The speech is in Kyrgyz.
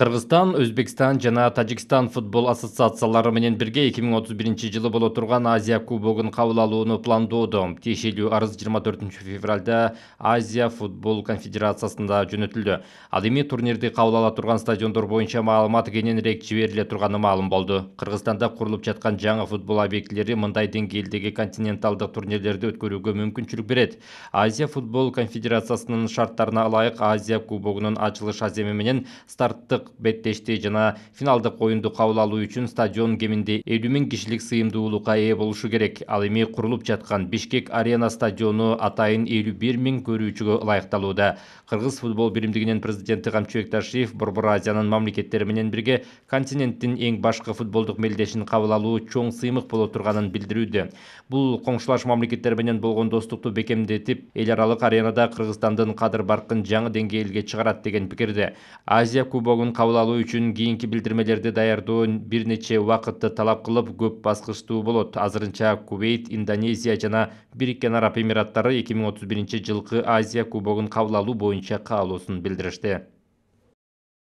Кыргызстан, Өзбекстан жана Тажикстан футбол ассоциациялары менен бирге 2031-жылы боло турган Азия кубогун кабыл алууну пландоодо. Тиешелүү арыз 24-февралда Азия футбол конфедерациясында жөнөтүлдү. Ал эми турнирди кабыл ала турган стадиондор боюнча маалымат кененирээк жибериле турганы маалым болду. Кыргызстанда курулуп жаткан жаңы футбол объектилери мындай деңгээлдеги континенталдык турнирлерди өткөрүүгө мүмкүнчүлүк берет. Азия футбол конфедерациясынын шарттарына ылайык Азия кубогунун ачылыш аземи менен старттык беттешти жана финалдык оюнду кабыл алуу үчүн стадион кеминде 50 000 кишилик сыйымдуулукка ээ болушу керек. Ал эми курулуп жаткан Бишкек арена стадиону атайын 51 000 көрүүчүгө ылайыкталууда. Кыргыз футбол биримдигинин президенти Камчыбек Ташиев Борбор Азиянын мамлекеттери менен бирге континенттин эң башкы футболдук мелдешин кабыл алуу чоң сыймык боло турганын билдирүүдө. Бул коңшулаш мамлекеттер менен болгон достукту бекемдетип, эл аралык аренада Кыргызстандын кадыр баркын жаңы деңгээлге чыгарат деген пикирде. Азия кубогун кабыл алуу үчүн кийинки билдирмелерди даярдоо бир нече убакытты талап кылып, көп баскычтуу болот. Азырынча Кувейт, Индонезия жана Бириккен Араб Эмираттары 2031-жылкы Азия кубогун кабыл алуу боюнча каалоосун билдиришти.